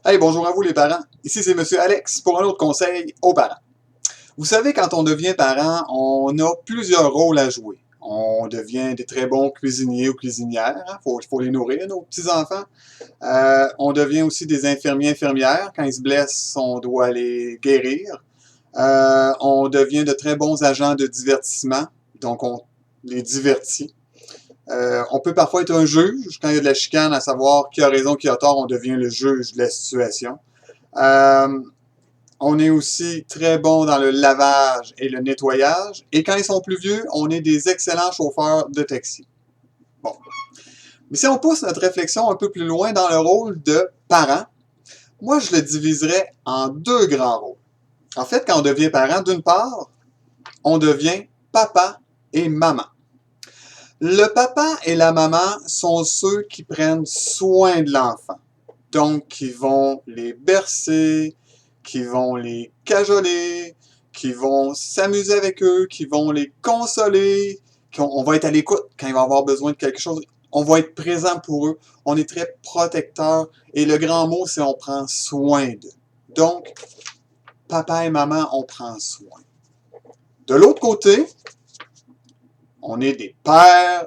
Hey, bonjour à vous les parents. Ici c'est Monsieur Alex pour un autre conseil aux parents. Vous savez, quand on devient parent, on a plusieurs rôles à jouer. On devient des très bons cuisiniers ou cuisinières. Faut les nourrir, nos petits-enfants. On devient aussi des infirmiers, infirmières. Quand ils se blessent, on doit les guérir. On devient de très bons agents de divertissement. Donc, on les divertit. On peut parfois être un juge. Quand il y a de la chicane, à savoir qui a raison, qui a tort, on devient le juge de la situation. Euh, on est aussi très bon dans le lavage et le nettoyage. Et quand ils sont plus vieux, on est des excellents chauffeurs de taxi. Bon. Mais si on pousse notre réflexion un peu plus loin dans le rôle de parent, moi je le diviserais en deux grands rôles. En fait, quand on devient parent, d'une part, on devient papa et maman. Le papa et la maman sont ceux qui prennent soin de l'enfant. Donc, qui vont les bercer, qui vont les cajoler, qui vont s'amuser avec eux, qui vont les consoler, on va être à l'écoute quand ils vont avoir besoin de quelque chose. On va être présent pour eux. On est très protecteur. Et le grand mot, c'est on prend soin d'eux. Donc, papa et maman, on prend soin. De l'autre côté, on est des pères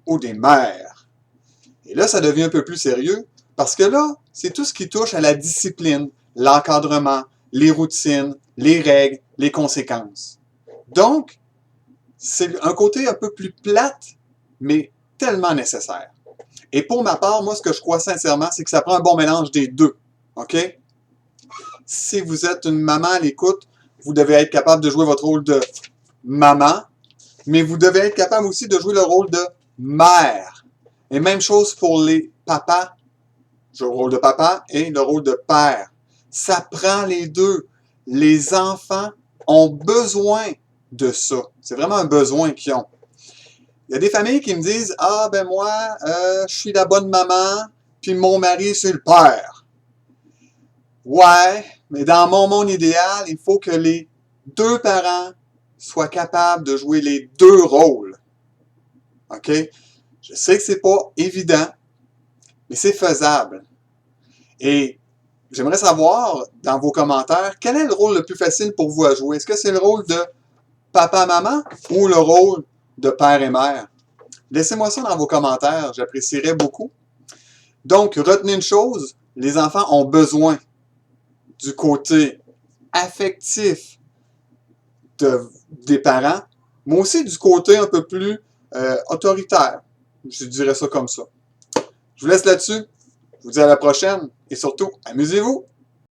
ou des mères. Et là, ça devient un peu plus sérieux parce que là, c'est tout ce qui touche à la discipline, l'encadrement, les routines, les règles, les conséquences. Donc, c'est un côté un peu plus plate, mais tellement nécessaire. Et pour ma part, moi, ce que je crois sincèrement, c'est que ça prend un bon mélange des deux. OK? Si vous êtes une maman à l'écoute, vous devez être capable de jouer votre rôle de maman, mais vous devez être capable aussi de jouer le rôle de mère. Et même chose pour les papas, le rôle de papa et le rôle de père. Ça prend les deux. Les enfants ont besoin de ça. C'est vraiment un besoin qu'ils ont. Il y a des familles qui me disent « Ah, ben moi, je suis la bonne maman, puis mon mari, c'est le père. » Ouais, mais dans mon monde idéal, il faut que les deux parents soient capables de jouer les deux rôles. OK? Je sais que c'est pas évident, mais c'est faisable. Et j'aimerais savoir, dans vos commentaires, quel est le rôle le plus facile pour vous à jouer? Est-ce que c'est le rôle de papa-maman ou le rôle de père et mère? Laissez-moi ça dans vos commentaires, j'apprécierais beaucoup. Donc, retenez une chose, les enfants ont besoin du côté affectif des parents, mais aussi du côté un peu plus autoritaire. Je dirais ça comme ça. Je vous laisse là-dessus. Je vous dis à la prochaine et surtout, amusez-vous!